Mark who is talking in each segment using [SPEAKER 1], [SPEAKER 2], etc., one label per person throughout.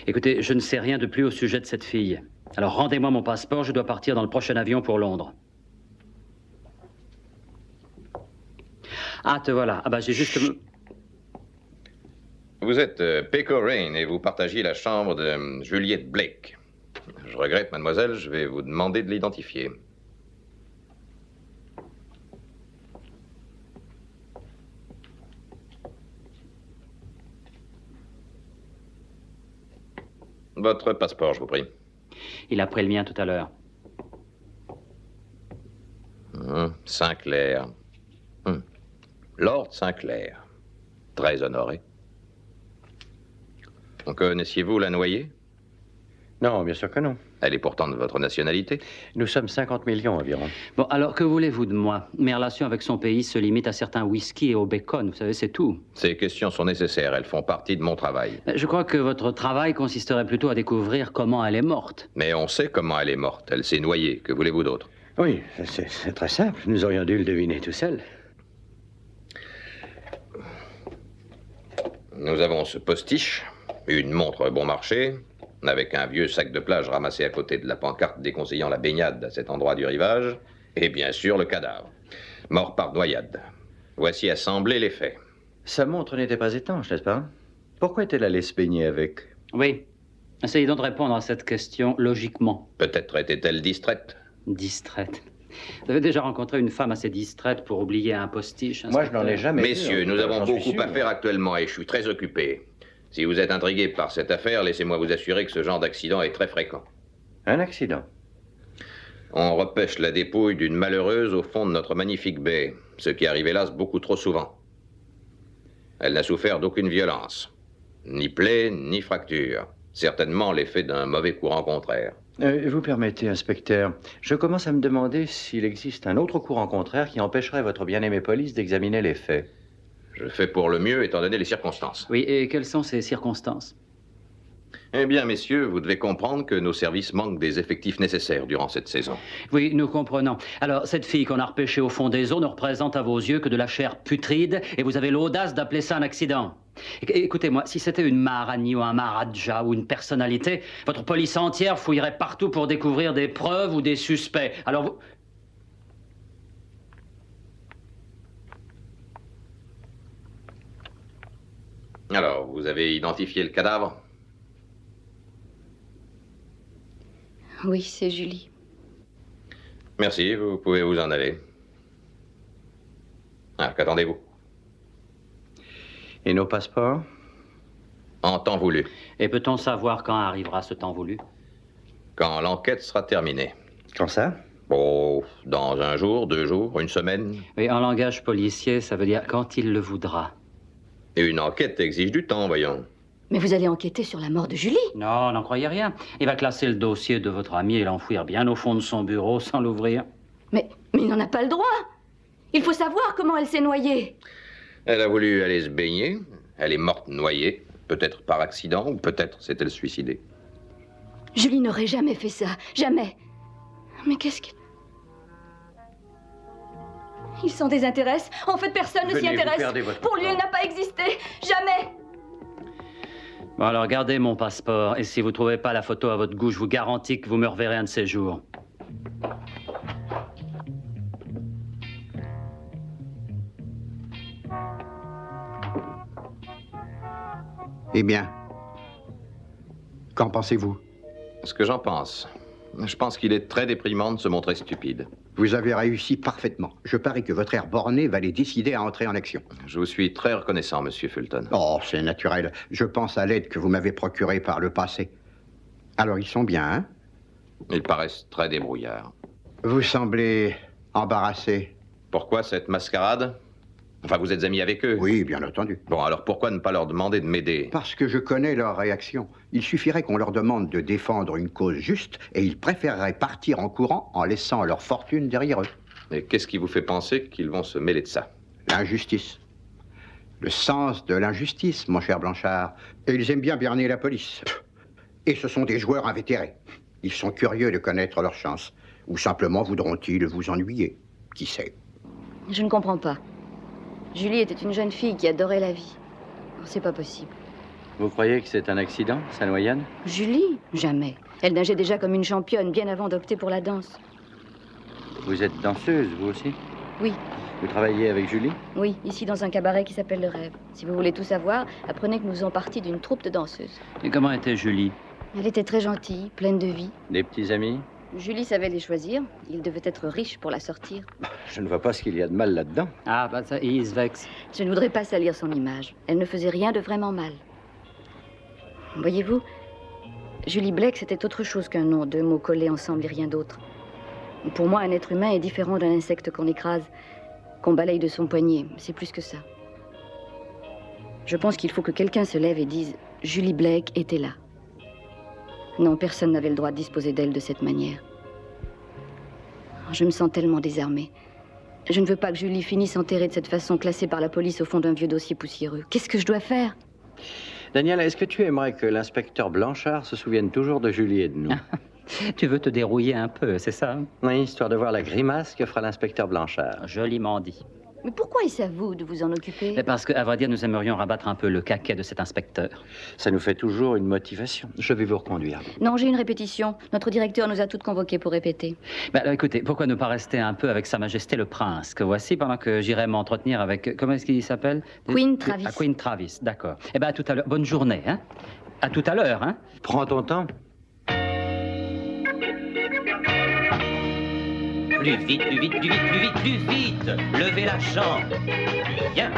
[SPEAKER 1] Écoutez, je ne sais rien de plus au sujet de cette fille. Alors rendez-moi mon passeport, je dois partir dans le prochain avion pour Londres. Ah, te voilà. Ah bah j'ai juste...
[SPEAKER 2] Vous êtes Pecco Rain et vous partagiez la chambre de Juliette Blake. Je regrette, mademoiselle, je vais vous demander de l'identifier. Votre passeport, je vous prie.
[SPEAKER 1] Il a pris le mien tout à l'heure.
[SPEAKER 2] Sinclair. Lord Sinclair. Très honoré. Connaissiez-vous la noyée?
[SPEAKER 3] Non, bien sûr que non.
[SPEAKER 2] Elle est pourtant de votre nationalité.
[SPEAKER 3] Nous sommes 50 millions environ.
[SPEAKER 1] Bon, alors que voulez-vous de moi? Mes relations avec son pays se limitent à certains whisky et au bacon, vous savez, c'est tout.
[SPEAKER 2] Ces questions sont nécessaires, elles font partie de mon travail.
[SPEAKER 1] Je crois que votre travail consisterait plutôt à découvrir comment elle est morte.
[SPEAKER 2] Mais on sait comment elle est morte, elle s'est noyée, que voulez-vous d'autre?
[SPEAKER 3] Oui, c'est très simple, nous aurions dû le deviner tout seul.
[SPEAKER 2] Nous avons ce postiche, une montre bon marché, avec un vieux sac de plage ramassé à côté de la pancarte déconseillant la baignade à cet endroit du rivage, et bien sûr le cadavre, mort par noyade. Voici assemblés les faits.
[SPEAKER 3] Sa montre n'était pas étanche, n'est-ce pas? Pourquoi est-elle allée se baigner avec?
[SPEAKER 1] Oui. Essayez donc de répondre à cette question logiquement.
[SPEAKER 2] Peut-être était-elle distraite.
[SPEAKER 1] Distraite. Vous avez déjà rencontré une femme assez distraite pour oublier un postiche?
[SPEAKER 3] Moi, je n'en ai jamais vu.
[SPEAKER 2] Messieurs, nous avons beaucoup à faire actuellement et je suis très occupé. Si vous êtes intrigué par cette affaire, laissez-moi vous assurer que ce genre d'accident est très fréquent.
[SPEAKER 3] Un accident?
[SPEAKER 2] On repêche la dépouille d'une malheureuse au fond de notre magnifique baie, ce qui arrive hélas beaucoup trop souvent. Elle n'a souffert d'aucune violence, ni plaie, ni fracture. Certainement l'effet d'un mauvais courant contraire.
[SPEAKER 3] Vous permettez, inspecteur, je commence à me demander s'il existe un autre courant contraire qui empêcherait votre bien-aimée police d'examiner les faits.
[SPEAKER 2] Je fais pour le mieux, étant donné les circonstances.
[SPEAKER 1] Oui, et quelles sont ces circonstances?
[SPEAKER 2] Eh bien, messieurs, vous devez comprendre que nos services manquent des effectifs nécessaires durant cette saison.
[SPEAKER 1] Oui, nous comprenons. Alors, cette fille qu'on a repêchée au fond des eaux ne représente à vos yeux que de la chair putride, et vous avez l'audace d'appeler ça un accident. Écoutez-moi, si c'était une Maharani ou un Maharaja ou une personnalité, votre police entière fouillerait partout pour découvrir des preuves ou des suspects. Alors vous...
[SPEAKER 2] Alors, vous avez identifié le cadavre?
[SPEAKER 4] Oui, c'est Julie.
[SPEAKER 2] Merci, vous pouvez vous en aller. Ah, qu'attendez-vous?
[SPEAKER 3] Et nos passeports?
[SPEAKER 2] En temps voulu.
[SPEAKER 1] Et peut-on savoir quand arrivera ce temps voulu?
[SPEAKER 2] Quand l'enquête sera terminée.
[SPEAKER 3] Quand ça?
[SPEAKER 2] Oh, dans un jour, 2 jours, une semaine.
[SPEAKER 1] Oui, en langage policier, ça veut dire quand il le voudra.
[SPEAKER 2] Et une enquête exige du temps, voyons.
[SPEAKER 4] Mais vous allez enquêter sur la mort de Julie?
[SPEAKER 1] Non, n'en croyez rien. Il va classer le dossier de votre ami et l'enfouir bien au fond de son bureau sans l'ouvrir.
[SPEAKER 4] Mais il n'en a pas le droit. Il faut savoir comment elle s'est noyée.
[SPEAKER 2] Elle a voulu aller se baigner. Elle est morte noyée. Peut-être par accident ou peut-être s'est-elle suicidée.
[SPEAKER 4] Julie n'aurait jamais fait ça. Jamais. Mais qu'est-ce qu'il... Il s'en désintéresse. En fait, personne ne s'y intéresse. Pour lui, elle n'a pas existé. Jamais.
[SPEAKER 1] Bon, alors gardez mon passeport. Et si vous trouvez pas la photo à votre goût, je vous garantis que vous me reverrez un de ces jours.
[SPEAKER 5] Eh bien, qu'en pensez-vous?
[SPEAKER 2] Ce que j'en pense. Je pense qu'il est très déprimant de se montrer stupide.
[SPEAKER 5] Vous avez réussi parfaitement. Je parie que votre air borné va les décider à entrer en action.
[SPEAKER 2] Je vous suis très reconnaissant, monsieur Fulton.
[SPEAKER 5] Oh, c'est naturel. Je pense à l'aide que vous m'avez procurée par le passé. Alors, ils sont bien, hein?
[SPEAKER 2] Ils paraissent très débrouillards.
[SPEAKER 5] Vous semblez embarrassé.
[SPEAKER 2] Pourquoi cette mascarade? Enfin, vous êtes amis avec eux?
[SPEAKER 5] Oui, bien entendu.
[SPEAKER 2] Bon, alors pourquoi ne pas leur demander de m'aider?
[SPEAKER 5] Parce que je connais leur réaction. Il suffirait qu'on leur demande de défendre une cause juste et ils préféreraient partir en courant en laissant leur fortune derrière eux.
[SPEAKER 2] Et qu'est-ce qui vous fait penser qu'ils vont se mêler de ça?
[SPEAKER 5] L'injustice. Le sens de l'injustice, mon cher Blanchard. Et ils aiment bien berner la police. Et ce sont des joueurs invétérés. Ils sont curieux de connaître leur chance. Ou simplement voudront-ils vous ennuyer? Qui sait?
[SPEAKER 4] Je ne comprends pas. Julie était une jeune fille qui adorait la vie. C'est pas possible.
[SPEAKER 3] Vous croyez que c'est un accident, sa noyade?
[SPEAKER 4] Julie? Jamais. Elle nageait déjà comme une championne, bien avant d'opter pour la danse.
[SPEAKER 3] Vous êtes danseuse, vous aussi?
[SPEAKER 4] Oui.
[SPEAKER 3] Vous travaillez avec Julie?
[SPEAKER 4] Oui, ici dans un cabaret qui s'appelle Le Rêve. Si vous voulez tout savoir, apprenez que nous faisons partie d'une troupe de danseuses.
[SPEAKER 1] Et comment était Julie?
[SPEAKER 4] Elle était très gentille, pleine de vie.
[SPEAKER 3] Des petits amis?
[SPEAKER 4] Julie savait les choisir. Il devait être riche pour la sortir.
[SPEAKER 3] Je ne vois pas ce qu'il y a de mal là-dedans.
[SPEAKER 1] Ah, bah ça, il se vexe.
[SPEAKER 4] Je ne voudrais pas salir son image. Elle ne faisait rien de vraiment mal. Voyez-vous, Julie Blake, c'était autre chose qu'un nom, deux mots collés ensemble et rien d'autre. Pour moi, un être humain est différent d'un insecte qu'on écrase, qu'on balaye de son poignet. C'est plus que ça. Je pense qu'il faut que quelqu'un se lève et dise « Julie Blake était là ». Non, personne n'avait le droit de disposer d'elle de cette manière. Je me sens tellement désarmée. Je ne veux pas que Julie finisse enterrée de cette façon, classée par la police au fond d'un vieux dossier poussiéreux. Qu'est-ce que je dois faire?
[SPEAKER 3] Daniel, est-ce que tu aimerais que l'inspecteur Blanchard se souvienne toujours de Julie et de nous?
[SPEAKER 1] Tu veux te dérouiller un peu, c'est ça?
[SPEAKER 3] Oui, histoire de voir la grimace que fera l'inspecteur Blanchard.
[SPEAKER 1] Joliment dit.
[SPEAKER 4] Mais pourquoi est-ce à vous de vous en occuper?
[SPEAKER 1] Parce qu'à vrai dire, nous aimerions rabattre un peu le caquet de cet inspecteur.
[SPEAKER 3] Ça nous fait toujours une motivation. Je vais vous reconduire.
[SPEAKER 4] Non, j'ai une répétition. Notre directeur nous a toutes convoquées pour répéter.
[SPEAKER 1] Alors, écoutez, pourquoi ne pas rester un peu avec Sa Majesté le Prince, que voici, pendant que j'irai m'entretenir avec... Comment est-ce qu'il s'appelle?
[SPEAKER 4] Queen Travis.
[SPEAKER 1] Ah, Queen Travis, d'accord. Eh bien, à tout à l'heure. Bonne journée, hein? À tout à l'heure, hein?
[SPEAKER 3] Prends ton temps.
[SPEAKER 6] Plus vite, plus vite, plus vite, plus vite, plus vite! Levez la jambe! Bien!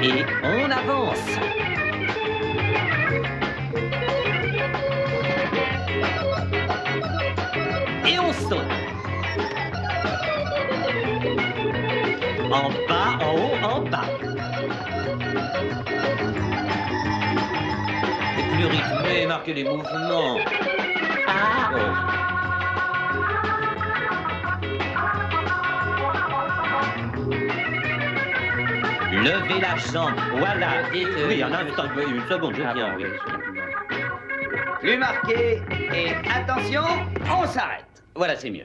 [SPEAKER 6] Et on avance! Et on saute! En bas, en haut, en bas! Plus rythmé, marquez les mouvements. Ah. Levez la jambe, voilà. Oui, un instant, une seconde, je viens.
[SPEAKER 7] Plus marqué, et attention, on s'arrête. Voilà, c'est mieux.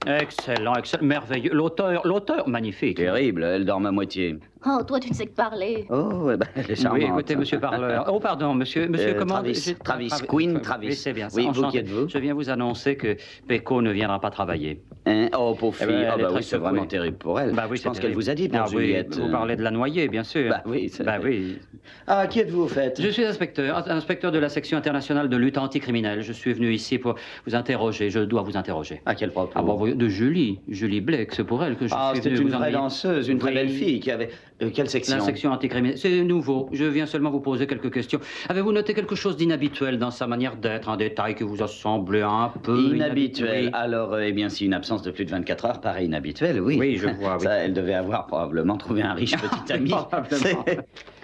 [SPEAKER 1] Excellent, excellent, merveilleux. L'auteur, magnifique.
[SPEAKER 7] Terrible, elle dort à moitié.
[SPEAKER 4] Oh, toi, tu ne sais que parler.
[SPEAKER 7] Oh, eh ben, elle est charmante.
[SPEAKER 1] Oui, écoutez, monsieur Parleur. Oh, pardon, monsieur comment...
[SPEAKER 7] Travis, Queen Travis.
[SPEAKER 1] Oui, c'est bien ça.
[SPEAKER 7] Oui,
[SPEAKER 1] Enchanté.
[SPEAKER 7] vous qui êtes-vous?
[SPEAKER 1] Je viens vous annoncer que Pecco ne viendra pas travailler.
[SPEAKER 7] Hein? Oh, pauvre fille.
[SPEAKER 1] Eh ben,
[SPEAKER 7] oh,
[SPEAKER 1] elle est
[SPEAKER 7] bah
[SPEAKER 1] très
[SPEAKER 7] oui, c'est vraiment
[SPEAKER 1] secouée.
[SPEAKER 7] terrible pour elle.
[SPEAKER 1] Bah oui,
[SPEAKER 7] je pense
[SPEAKER 1] c'est
[SPEAKER 7] qu'elle
[SPEAKER 1] terrible.
[SPEAKER 7] vous a dit pour Juliette.
[SPEAKER 1] Oui, vous parlez de la noyée, bien sûr.
[SPEAKER 7] Bah oui, c'est...
[SPEAKER 1] Bah oui.
[SPEAKER 7] Ah, qui êtes-vous, au fait?
[SPEAKER 1] Je suis inspecteur de la section internationale de lutte anticriminelle. Je suis venu ici pour vous interroger. Je dois vous interroger.
[SPEAKER 7] À quel propos?
[SPEAKER 1] Ah bon, de Julie Blake, c'est pour elle que je suis
[SPEAKER 7] c'était
[SPEAKER 1] venu
[SPEAKER 7] une
[SPEAKER 1] vous
[SPEAKER 7] vraie
[SPEAKER 1] ennuyer.
[SPEAKER 7] danseuse, une très
[SPEAKER 1] Oui.
[SPEAKER 7] belle fille qui avait... quelle section?
[SPEAKER 1] La section anticriminelle. C'est nouveau. Je viens seulement vous poser quelques questions. Avez-vous noté quelque chose d'inhabituel dans sa manière d'être, un détail qui vous a semblé un peu
[SPEAKER 7] Inhabituel.
[SPEAKER 1] Oui.
[SPEAKER 7] Alors, eh bien, si une absence de plus de 24 heures paraît inhabituelle, oui.
[SPEAKER 1] Oui, je vois, oui.
[SPEAKER 7] Ça, elle devait avoir probablement trouvé un riche petit ami.
[SPEAKER 1] Probablement.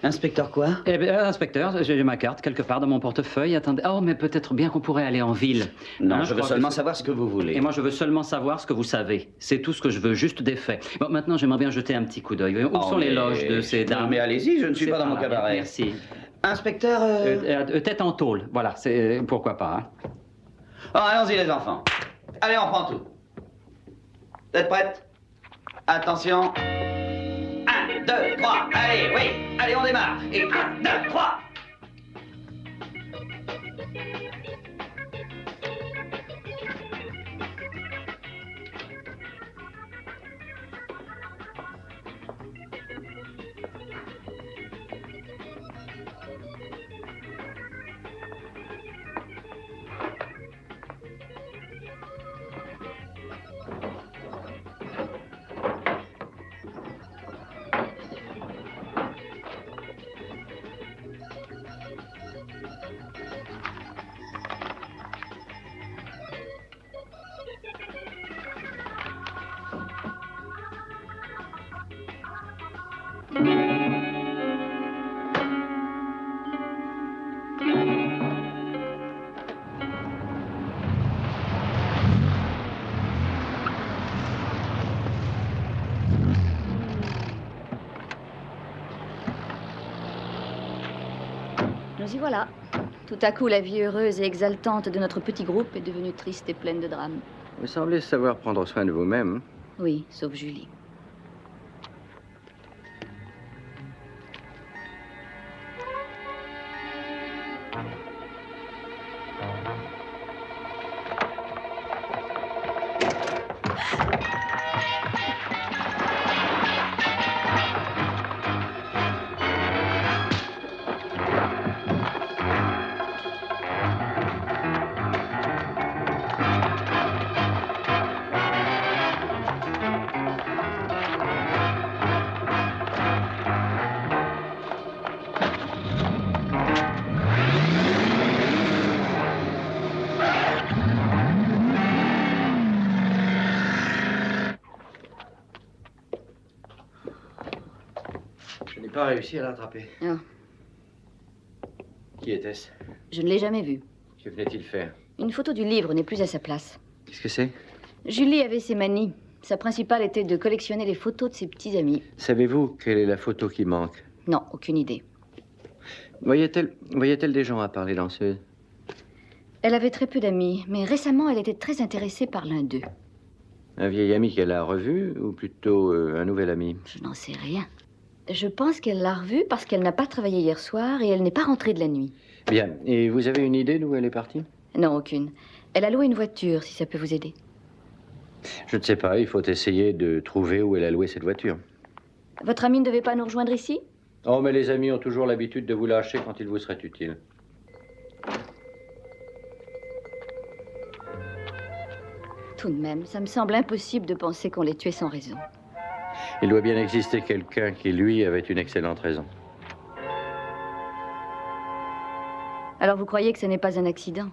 [SPEAKER 7] Inspecteur quoi?
[SPEAKER 1] Eh bien, inspecteur, j'ai ma carte quelque part dans mon portefeuille. Attendez. Oh, mais peut-être bien qu'on pourrait aller en ville.
[SPEAKER 7] Non,
[SPEAKER 1] Hein,
[SPEAKER 7] je veux
[SPEAKER 1] crois
[SPEAKER 7] seulement
[SPEAKER 1] que-
[SPEAKER 7] savoir ce que vous voulez.
[SPEAKER 1] Et moi, je veux seulement savoir ce que vous savez. C'est tout ce que je veux, juste des faits. Bon, maintenant, j'aimerais bien jeter un petit coup d'œil. Où sont les loges de ces dames?
[SPEAKER 7] Non, mais allez-y, je ne suis
[SPEAKER 1] C'est
[SPEAKER 7] pas dans mon
[SPEAKER 1] là.
[SPEAKER 7] cabaret.
[SPEAKER 1] Merci.
[SPEAKER 7] Inspecteur...
[SPEAKER 1] Tête en tôle, voilà, c'est pourquoi pas. Hein.
[SPEAKER 7] Oh, allons-y, les enfants. Allez, on prend tout. Vous êtes prêtes? Attention. 1, 2, 3. Allez, oui. Allez, on démarre. Et 1, 2, 3.
[SPEAKER 4] Nous y voilà. Tout à coup, la vie heureuse et exaltante de notre petit groupe est devenue triste et pleine de drames.
[SPEAKER 3] Vous semblez savoir prendre soin de vous-même.
[SPEAKER 4] Oui, sauf Julie.
[SPEAKER 3] pas réussi à l'attraper.
[SPEAKER 4] Non,
[SPEAKER 3] Qui était-ce?
[SPEAKER 4] je ne l'ai jamais vu.
[SPEAKER 3] Que venait-il faire?
[SPEAKER 4] Une photo du livre n'est plus à sa place.
[SPEAKER 3] Qu'est-ce que c'est?
[SPEAKER 4] Julie avait ses manies. Sa principale était de collectionner les photos de ses petits amis.
[SPEAKER 3] Savez-vous quelle est la photo qui manque?
[SPEAKER 4] Non, aucune idée.
[SPEAKER 3] Voyait-elle des gens à part les danseuses?
[SPEAKER 4] Elle avait très peu d'amis, mais récemment, elle était très intéressée par l'un d'eux.
[SPEAKER 3] Un vieil ami qu'elle a revu ou plutôt un nouvel ami?
[SPEAKER 4] Je n'en sais rien. Je pense qu'elle l'a revu parce qu'elle n'a pas travaillé hier soir et elle n'est pas rentrée de la nuit.
[SPEAKER 3] Bien. Et vous avez une idée d'où elle est partie?
[SPEAKER 4] Non, aucune. Elle a loué une voiture, si ça peut vous aider.
[SPEAKER 3] Je ne sais pas. Il faut essayer de trouver où elle a loué cette voiture.
[SPEAKER 4] Votre amie ne devait pas nous rejoindre ici?
[SPEAKER 3] Oh, mais les amis ont toujours l'habitude de vous lâcher quand il vous serait utile.
[SPEAKER 4] Tout de même, ça me semble impossible de penser qu'on l'ait tuée sans raison.
[SPEAKER 3] Il doit bien exister quelqu'un qui, lui, avait une excellente raison.
[SPEAKER 4] Alors vous croyez que ce n'est pas un accident?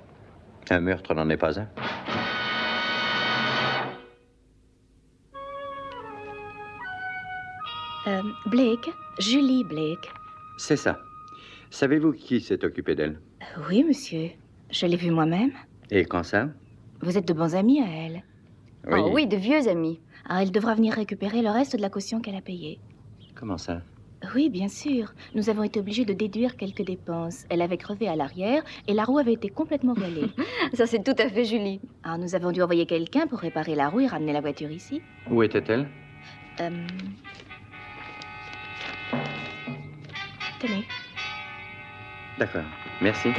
[SPEAKER 3] Un meurtre n'en est pas un.
[SPEAKER 8] Blake, Julie Blake.
[SPEAKER 3] C'est ça. Savez-vous qui s'est occupé d'elle?
[SPEAKER 8] Oui, monsieur. Je l'ai vue moi-même.
[SPEAKER 3] Et quand ça?
[SPEAKER 8] Vous êtes de bons amis à elle.
[SPEAKER 4] Oh oui, de vieux amis.
[SPEAKER 8] Ah, elle devra venir récupérer le reste de la caution qu'elle a payée.
[SPEAKER 3] Comment ça?
[SPEAKER 8] Oui, bien sûr. Nous avons été obligés de déduire quelques dépenses. Elle avait crevé à l'arrière et la roue avait été complètement voilée.
[SPEAKER 4] Ça, c'est tout à fait Julie.
[SPEAKER 8] Alors, nous avons dû envoyer quelqu'un pour réparer la roue et ramener la voiture ici.
[SPEAKER 3] Où était-elle?
[SPEAKER 8] Tenez.
[SPEAKER 3] D'accord. Merci.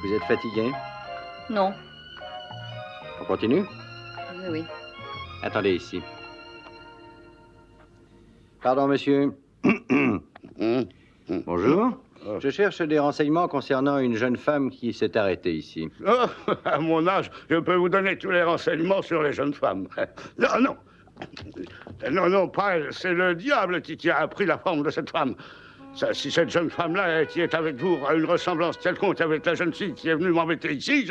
[SPEAKER 3] Vous êtes fatigué?
[SPEAKER 4] Non.
[SPEAKER 3] On continue?
[SPEAKER 4] Oui, oui.
[SPEAKER 3] Attendez ici. Pardon, monsieur. Bonjour. Je cherche des renseignements concernant une jeune femme qui s'est arrêtée ici.
[SPEAKER 9] Oh, à mon âge, je peux vous donner tous les renseignements sur les jeunes femmes. Non, non. Non, non, pas elle. C'est le diable qui a pris la forme de cette femme. Ça, si cette jeune femme-là qui est avec vous a une ressemblance quelconque avec la jeune fille qui est venue m'embêter ici,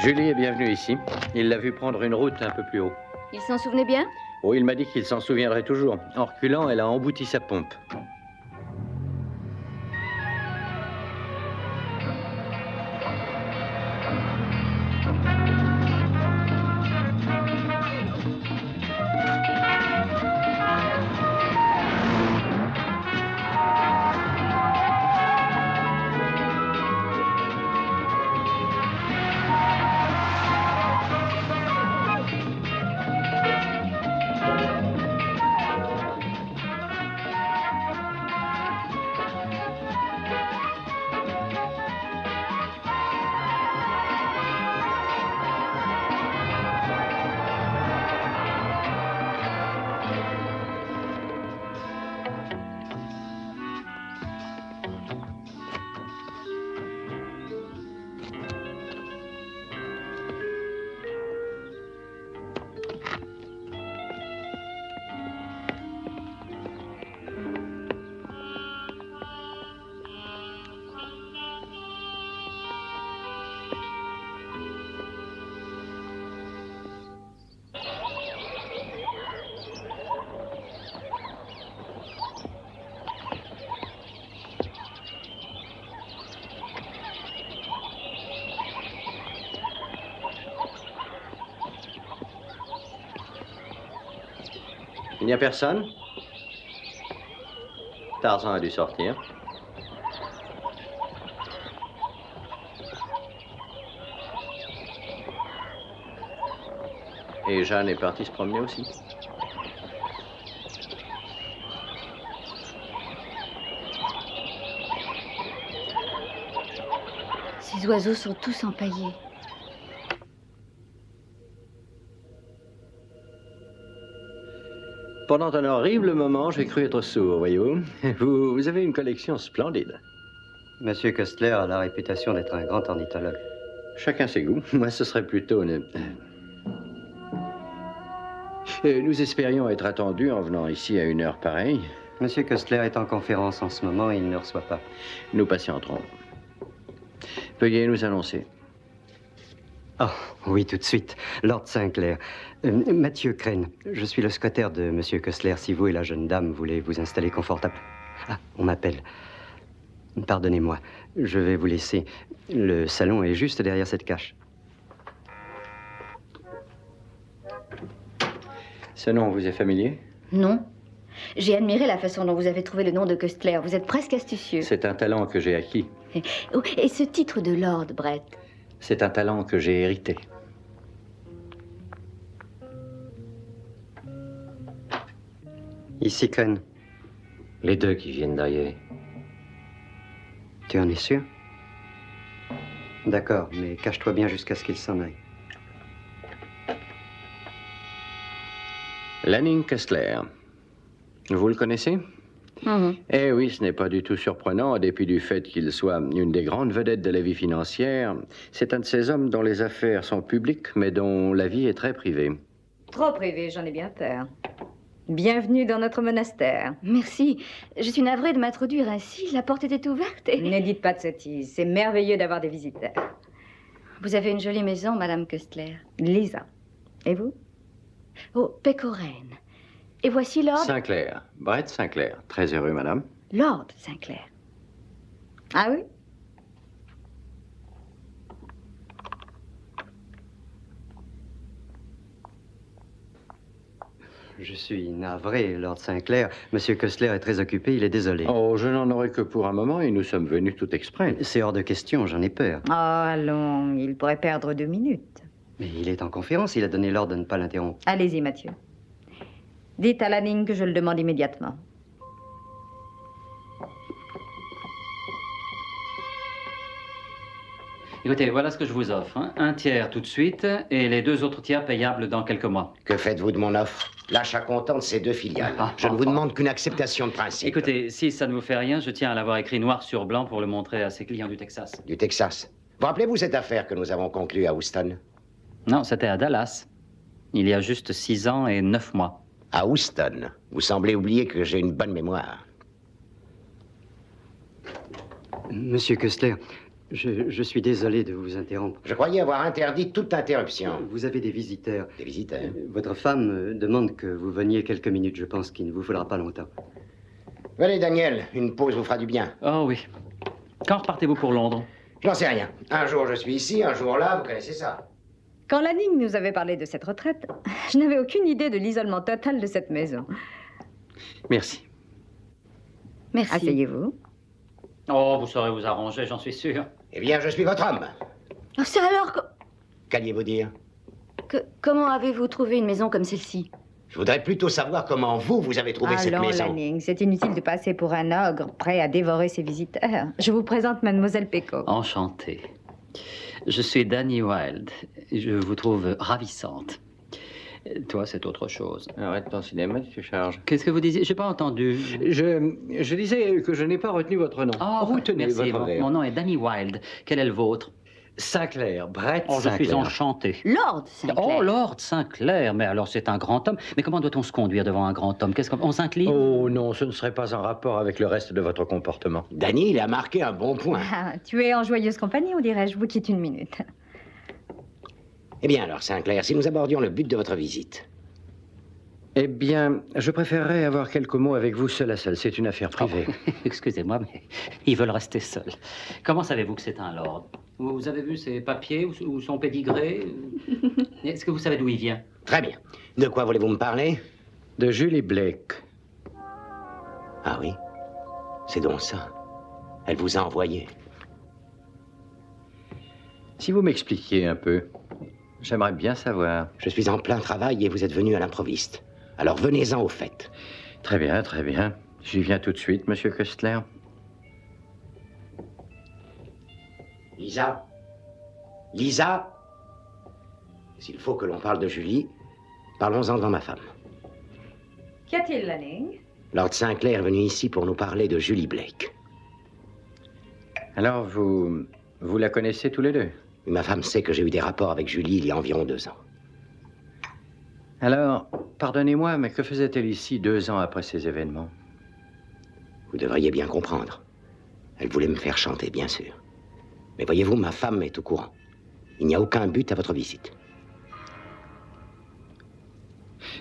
[SPEAKER 3] Julie est bienvenue ici. Il l'a vu prendre une route un peu plus haut.
[SPEAKER 4] Il s'en souvenait bien?
[SPEAKER 3] Oh, il m'a dit qu'il s'en souviendrait toujours. En reculant, elle a embouti sa pompe. Il n'y a personne? Tarzan a dû sortir. Et Jeanne est partie se promener aussi.
[SPEAKER 4] Ces oiseaux sont tous empaillés.
[SPEAKER 3] Pendant un horrible moment, j'ai cru être sourd, voyez-vous. Vous avez une collection splendide.
[SPEAKER 10] Monsieur Köstler a la réputation d'être un grand ornithologue.
[SPEAKER 3] Chacun ses goûts. Moi, ce serait plutôt une... Nous espérions être attendus en venant ici à une heure pareille.
[SPEAKER 10] Monsieur Köstler est en conférence en ce moment et il ne reçoit pas.
[SPEAKER 3] Nous patienterons. Veuillez nous annoncer.
[SPEAKER 10] Oh, oui, tout de suite. Lord Sinclair. Mathieu Crane, je suis le secrétaire de Monsieur Köstler. Si vous et la jeune dame voulez vous installer confortable... Ah, on m'appelle. Pardonnez-moi, je vais vous laisser. Le salon est juste derrière cette cache.
[SPEAKER 3] Ce nom vous est familier?
[SPEAKER 4] Non. J'ai admiré la façon dont vous avez trouvé le nom de Köstler. Vous êtes presque astucieux.
[SPEAKER 3] C'est un talent que j'ai acquis.
[SPEAKER 4] Et ce titre de Lord, Brett?
[SPEAKER 3] C'est un talent que j'ai hérité.
[SPEAKER 10] Ici, Crane.
[SPEAKER 11] Les deux qui viennent d'arriver.
[SPEAKER 10] Tu en es sûr? D'accord, mais cache-toi bien jusqu'à ce qu'il s'en aille.
[SPEAKER 3] Lanning Köstler. Vous le connaissez?
[SPEAKER 4] Mhm.
[SPEAKER 3] Eh oui, ce n'est pas du tout surprenant, en dépit du fait qu'il soit une des grandes vedettes de la vie financière. C'est un de ces hommes dont les affaires sont publiques, mais dont la vie est très privée.
[SPEAKER 12] Trop privé, j'en ai bien peur. Bienvenue dans notre monastère.
[SPEAKER 4] Merci. Je suis navrée de m'introduire ainsi. La porte était ouverte et...
[SPEAKER 12] Ne dites pas de sottises. C'est merveilleux d'avoir des visiteurs.
[SPEAKER 4] Vous avez une jolie maison, Madame Köstler.
[SPEAKER 12] Lisa. Et vous?
[SPEAKER 4] Oh, Pecoraine. Et voici Lord...
[SPEAKER 3] Sinclair. Brett Sinclair. Très heureux, madame.
[SPEAKER 4] Lord Sinclair.
[SPEAKER 12] Ah oui?
[SPEAKER 10] Je suis navré, Lord Sinclair. Monsieur Köstler est très occupé, il est désolé.
[SPEAKER 3] Oh, je n'en aurai que pour un moment et nous sommes venus tout exprès.
[SPEAKER 10] C'est hors de question, j'en ai peur.
[SPEAKER 12] Oh, allons, il pourrait perdre 2 minutes.
[SPEAKER 10] Mais il est en conférence, il a donné l'ordre de ne pas l'interrompre.
[SPEAKER 12] Allez-y, Mathieu. Dites à Lanning que je le demande immédiatement.
[SPEAKER 1] Écoutez, voilà ce que je vous offre. Hein. 1 tiers tout de suite et les 2 autres tiers payables dans quelques mois.
[SPEAKER 13] Que faites-vous de mon offre? L'achat comptant de ces 2 filiales. Je ne vous demande qu'une acceptation de principe.
[SPEAKER 1] Écoutez, si ça ne vous fait rien, je tiens à l'avoir écrit noir sur blanc pour le montrer à ses clients du Texas.
[SPEAKER 13] Du Texas. Vous rappelez-vous cette affaire que nous avons conclue à Houston?
[SPEAKER 1] Non, c'était à Dallas. Il y a juste 6 ans et 9 mois.
[SPEAKER 13] À Houston. Vous semblez oublier que j'ai une bonne mémoire.
[SPEAKER 10] Monsieur Köstler, je suis désolé de vous interrompre.
[SPEAKER 13] Je croyais avoir interdit toute interruption.
[SPEAKER 10] Vous avez des visiteurs.
[SPEAKER 13] Des visiteurs?
[SPEAKER 10] Votre femme demande que vous veniez quelques minutes. Je pense qu'il ne vous faudra pas longtemps.
[SPEAKER 13] Venez, Daniel. Une pause vous fera du bien.
[SPEAKER 1] Oh oui. Quand repartez-vous pour Londres?
[SPEAKER 13] J'en sais rien. Un jour je suis ici, un jour là, vous connaissez ça.
[SPEAKER 12] Quand Lanning nous avait parlé de cette retraite, je n'avais aucune idée de l'isolement total de cette maison.
[SPEAKER 3] Merci.
[SPEAKER 4] Merci.
[SPEAKER 12] Asseyez-vous.
[SPEAKER 1] Oh, vous saurez vous arranger, j'en suis sûr.
[SPEAKER 13] Eh bien, je suis votre homme.
[SPEAKER 4] Oh, c'est alors que...
[SPEAKER 13] Qu'alliez-vous dire?
[SPEAKER 4] Comment avez-vous trouvé une maison comme celle-ci?
[SPEAKER 13] Je voudrais plutôt savoir comment vous avez trouvé cette
[SPEAKER 12] Allons,
[SPEAKER 13] maison.
[SPEAKER 12] Lanning, c'est inutile de passer pour un ogre prêt à dévorer ses visiteurs. Je vous présente Mademoiselle Pecot.
[SPEAKER 1] Enchanté. Je suis Danny Wilde. Je vous trouve ravissante. Toi, c'est autre chose.
[SPEAKER 3] Arrête ton cinéma, tu te charges.
[SPEAKER 1] Qu'est-ce que vous disiez? J'ai pas entendu.
[SPEAKER 3] Je disais que je n'ai pas retenu votre nom.
[SPEAKER 1] Ah,
[SPEAKER 3] retenez
[SPEAKER 1] merci.
[SPEAKER 3] votre
[SPEAKER 1] Mon nom est Danny Wilde. Quel est le vôtre?
[SPEAKER 3] Sinclair, Brett
[SPEAKER 1] Oh, je
[SPEAKER 3] Sinclair.
[SPEAKER 1] suis enchanté.
[SPEAKER 4] Lord Sinclair.
[SPEAKER 1] Oh, Lord Sinclair. Mais alors, c'est un grand homme. Mais comment doit-on se conduire devant un grand homme? Qu'est-ce qu'on s'incline?
[SPEAKER 3] Oh non, ce ne serait pas en rapport avec le reste de votre comportement.
[SPEAKER 13] Danny, il a marqué un bon point.
[SPEAKER 12] Ah, tu es en joyeuse compagnie, ou dirais-je? Vous quitte une minute.
[SPEAKER 13] Eh bien alors, Sinclair, si nous abordions le but de votre visite.
[SPEAKER 3] Eh bien, je préférerais avoir quelques mots avec vous seul à seul. C'est une affaire privée.
[SPEAKER 1] Oh, excusez-moi, mais ils veulent rester seuls. Comment savez-vous que c'est un lord? Vous avez vu ses papiers ou son pédigré? Est-ce que vous savez d'où il vient?
[SPEAKER 13] Très bien. De quoi voulez-vous me parler?
[SPEAKER 3] De Julie Blake.
[SPEAKER 13] Ah oui? C'est donc ça. Elle vous a envoyé.
[SPEAKER 3] Si vous m'expliquiez un peu, j'aimerais bien savoir.
[SPEAKER 13] Je suis en plein travail et vous êtes venu à l'improviste. Alors venez-en au fait.
[SPEAKER 3] Très bien, très bien. J'y viens tout de suite, monsieur Köstler.
[SPEAKER 13] Lisa? Lisa? S'il faut que l'on parle de Julie, parlons-en devant ma femme.
[SPEAKER 12] Qu'y a-t-il, Lanning?
[SPEAKER 13] Lord Sinclair est venu ici pour nous parler de Julie Blake.
[SPEAKER 3] Alors, vous la connaissez tous les deux?
[SPEAKER 13] Ma femme sait que j'ai eu des rapports avec Julie il y a environ 2 ans.
[SPEAKER 3] Alors, pardonnez-moi, mais que faisait-elle ici 2 ans après ces événements?
[SPEAKER 13] Vous devriez bien comprendre. Elle voulait me faire chanter, bien sûr. Mais voyez-vous, ma femme est au courant. Il n'y a aucun but à votre visite.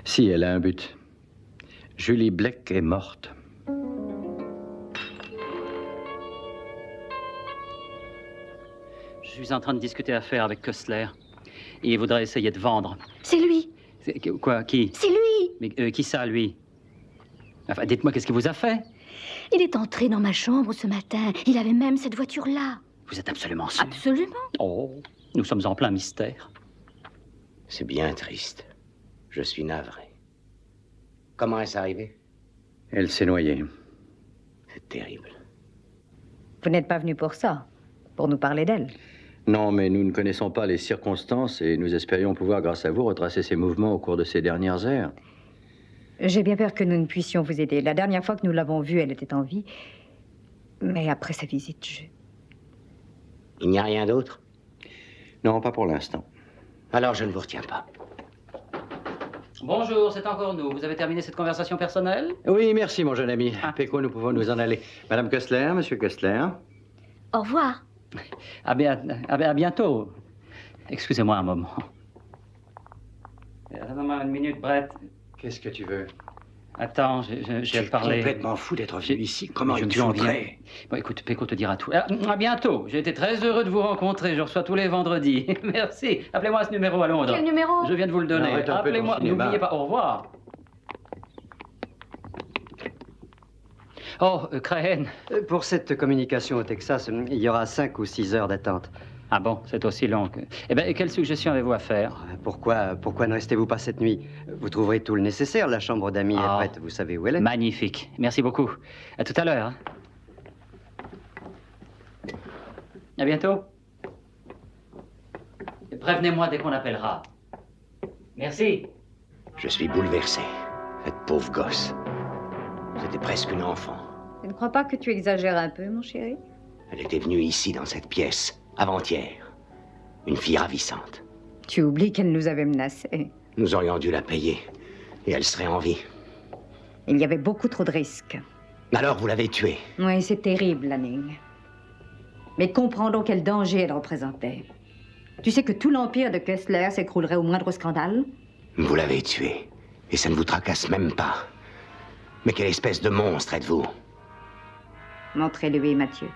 [SPEAKER 3] Si, elle a un but. Julie Blake est morte.
[SPEAKER 1] Je suis en train de discuter affaires avec Kessler. Il voudrait essayer de vendre.
[SPEAKER 4] C'est lui.
[SPEAKER 1] Quoi, qui?
[SPEAKER 4] C'est lui.
[SPEAKER 1] Mais qui ça, lui? Enfin, dites-moi, qu'est-ce qu'il vous a fait?
[SPEAKER 4] Il est entré dans ma chambre ce matin. Il avait même cette voiture-là.
[SPEAKER 1] Vous êtes absolument sûr?
[SPEAKER 4] Absolument.
[SPEAKER 1] Oh, nous sommes en plein mystère.
[SPEAKER 13] C'est bien triste. Je suis navré. Comment est-ce arrivé?
[SPEAKER 3] Elle s'est noyée.
[SPEAKER 13] C'est terrible.
[SPEAKER 12] Vous n'êtes pas venu pour ça, pour nous parler d'elle.
[SPEAKER 3] Non, mais nous ne connaissons pas les circonstances et nous espérions pouvoir, grâce à vous, retracer ses mouvements au cours de ces dernières heures.
[SPEAKER 12] J'ai bien peur que nous ne puissions vous aider. La dernière fois que nous l'avons vue, elle était en vie. Mais après sa visite,
[SPEAKER 13] Il n'y a rien d'autre?
[SPEAKER 3] Non, pas pour l'instant.
[SPEAKER 13] Alors je ne vous retiens pas.
[SPEAKER 1] Bonjour, c'est encore nous. Vous avez terminé cette conversation personnelle?
[SPEAKER 3] Oui, merci, mon jeune ami. Péco, nous pouvons nous en aller. Madame Kessler, Monsieur Kessler.
[SPEAKER 4] Au revoir.
[SPEAKER 1] À bientôt. Excusez-moi un moment. Attends-moi une minute, Brett.
[SPEAKER 3] Qu'est-ce que tu veux?
[SPEAKER 1] Attends, j'ai parlé.
[SPEAKER 5] Complètement fou d'être venu ici. Comment
[SPEAKER 1] je me
[SPEAKER 5] es-tu
[SPEAKER 1] sens
[SPEAKER 5] entré?
[SPEAKER 1] Bon, écoute, Péco te dira tout. À bientôt. J'ai été très heureux de vous rencontrer. Je reçois tous les vendredis. Merci. Appelez-moi à ce numéro à Londres.
[SPEAKER 4] Quel numéro?
[SPEAKER 1] Je viens de vous le donner.
[SPEAKER 3] Arrête un peu ton
[SPEAKER 1] Appelez-moi.
[SPEAKER 3] cinéma.
[SPEAKER 1] N'oubliez pas. Au revoir. Oh, Crane.
[SPEAKER 10] Pour cette communication au Texas, il y aura 5 ou 6 heures d'attente.
[SPEAKER 1] Ah bon, c'est aussi long. Eh bien, quelle suggestion avez-vous à faire?
[SPEAKER 10] Pourquoi ne restez-vous pas cette nuit? Vous trouverez tout le nécessaire. La chambre d'amis est prête. Vous savez où elle est?
[SPEAKER 1] Magnifique. Merci beaucoup. À tout à l'heure. Hein. À bientôt. Et prévenez-moi dès qu'on appellera. Merci.
[SPEAKER 13] Je suis bouleversé. Cette pauvre gosse. C'était presque une enfant.
[SPEAKER 12] Je ne crois pas que tu exagères un peu, mon chéri?
[SPEAKER 13] Elle était venue ici, dans cette pièce, avant-hier. Une fille ravissante.
[SPEAKER 12] Tu oublies qu'elle nous avait menacés.
[SPEAKER 13] Nous aurions dû la payer. Et elle serait en vie.
[SPEAKER 12] Il y avait beaucoup trop de risques.
[SPEAKER 13] Alors vous l'avez tuée.
[SPEAKER 12] Oui, c'est terrible, Lanning. Mais comprends donc quel danger elle représentait. Tu sais que tout l'empire de Kessler s'écroulerait au moindre scandale?
[SPEAKER 13] Vous l'avez tuée. Et ça ne vous tracasse même pas. Mais quelle espèce de monstre êtes-vous?
[SPEAKER 12] Montrez-lui, Mathieu.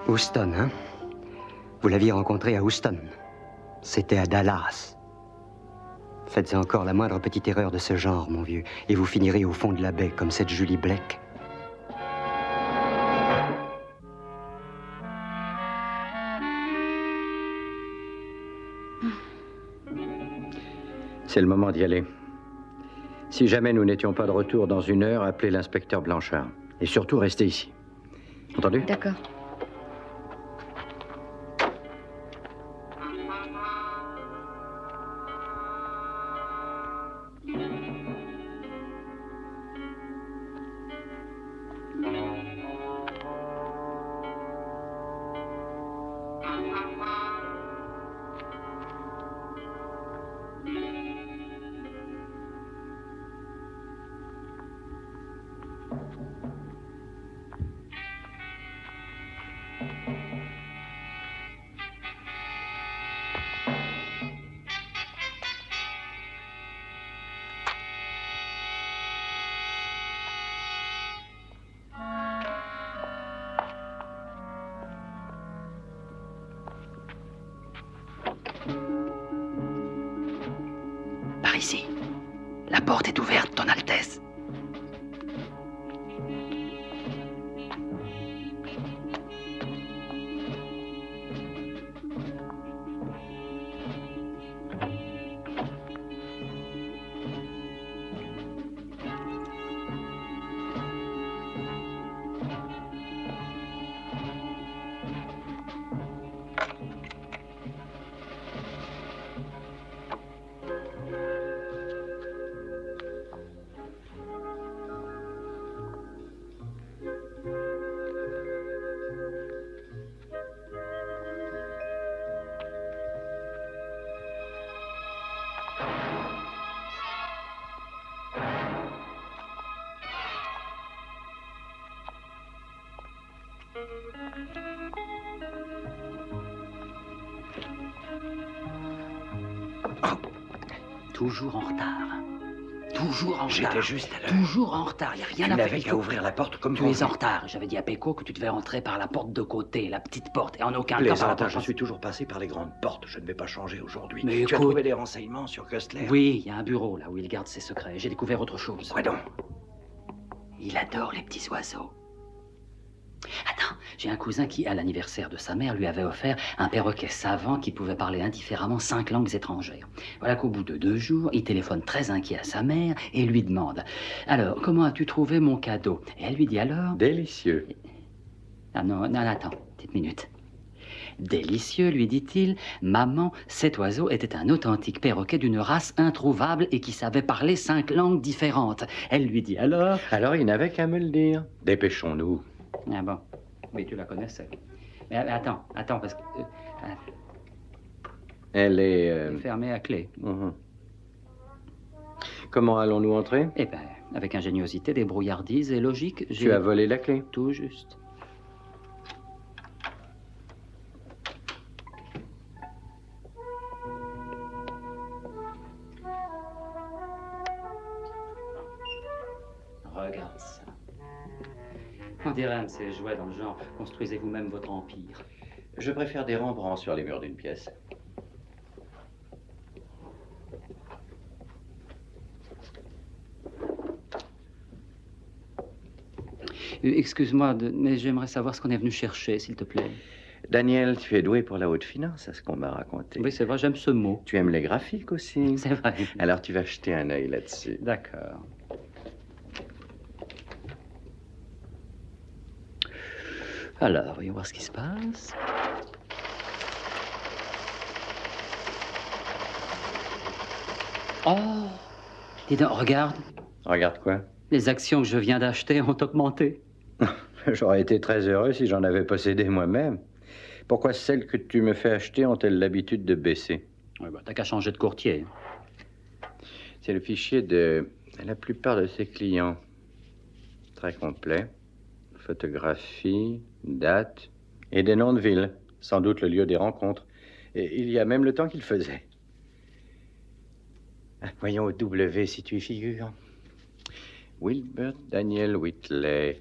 [SPEAKER 10] Houston, hein? Vous l'aviez rencontré à Houston. C'était à Dallas. Faites encore la moindre petite erreur de ce genre, mon vieux, et vous finirez au fond de la baie, comme cette Julie Blake.
[SPEAKER 3] C'est le moment d'y aller. Si jamais nous n'étions pas de retour dans 1 heure, appelez l'inspecteur Blanchard. Et surtout, restez ici. Entendu?
[SPEAKER 4] D'accord.
[SPEAKER 1] Par ici. La porte est ouverte, Ton Altesse. Toujours en retard. Toujours en retard.
[SPEAKER 3] J'étais juste à l'heure.
[SPEAKER 1] Toujours en retard. Il n'y a rien
[SPEAKER 3] Tu
[SPEAKER 1] à faire.
[SPEAKER 3] n'avais qu'à ouvrir la porte comme
[SPEAKER 1] Tu es en retard. J'avais dit à Péco que tu devais entrer par la porte de côté, la petite porte, et en aucun cas par la porte.
[SPEAKER 3] Je suis toujours passé par les grandes portes. Je ne vais pas changer aujourd'hui.
[SPEAKER 1] Mais
[SPEAKER 3] tu as
[SPEAKER 1] écoute...
[SPEAKER 3] trouvé des renseignements sur Kessler?
[SPEAKER 1] Oui, il y a un bureau là où il garde ses secrets. J'ai découvert autre chose.
[SPEAKER 3] Quoi donc?
[SPEAKER 1] Il adore les petits oiseaux. Attends, j'ai un cousin qui, à l'anniversaire de sa mère, lui avait offert un perroquet savant qui pouvait parler indifféremment 5 langues étrangères. Voilà qu'au bout de 2 jours, il téléphone très inquiet à sa mère et lui demande « Alors, comment as-tu trouvé mon cadeau ?» Et elle lui dit alors...
[SPEAKER 3] Délicieux.
[SPEAKER 1] Ah non, attends, petite minute. Délicieux, lui dit-il. Maman, cet oiseau était un authentique perroquet d'une race introuvable et qui savait parler 5 langues différentes. Elle lui dit alors...
[SPEAKER 3] Alors, il n'avait qu'à me le dire. Dépêchons-nous.
[SPEAKER 1] Ah bon, oui, tu la connaissais. Mais attends, parce que...
[SPEAKER 3] Elle est...
[SPEAKER 1] fermée à clé.
[SPEAKER 3] Comment allons-nous entrer?
[SPEAKER 1] Eh bien, avec ingéniosité, débrouillardise et logique, j'ai...
[SPEAKER 3] Tu as volé la clé?
[SPEAKER 1] Tout juste. Regarde ça. On dirait un de ces jouets dans le genre « Construisez vous-même votre empire ».
[SPEAKER 3] Je préfère des Rembrandts sur les murs d'une pièce.
[SPEAKER 1] Excuse-moi, mais j'aimerais savoir ce qu'on est venu chercher, s'il te plaît.
[SPEAKER 3] Daniel, tu es doué pour la haute finance, à ce qu'on m'a raconté.
[SPEAKER 1] Oui, c'est vrai, j'aime ce mot.
[SPEAKER 3] Tu aimes les graphiques aussi.
[SPEAKER 1] C'est vrai.
[SPEAKER 3] Alors tu vas jeter un œil là-dessus.
[SPEAKER 1] D'accord. Alors, voyons voir ce qui se passe. Oh! Dis donc, regarde.
[SPEAKER 3] Regarde quoi?
[SPEAKER 1] Les actions que je viens d'acheter ont augmenté.
[SPEAKER 3] J'aurais été très heureux si j'en avais possédé moi-même. Pourquoi celles que tu me fais acheter ont-elles l'habitude de baisser?
[SPEAKER 1] Oui, bah, t'as qu'à changer de courtier.
[SPEAKER 3] C'est le fichier de la plupart de ses clients. Très complet. Photographie, date et des noms de villes. Sans doute le lieu des rencontres. Et il y a même le temps qu'il faisait. Voyons au W si tu y figures. Wilbert Daniel Whitley.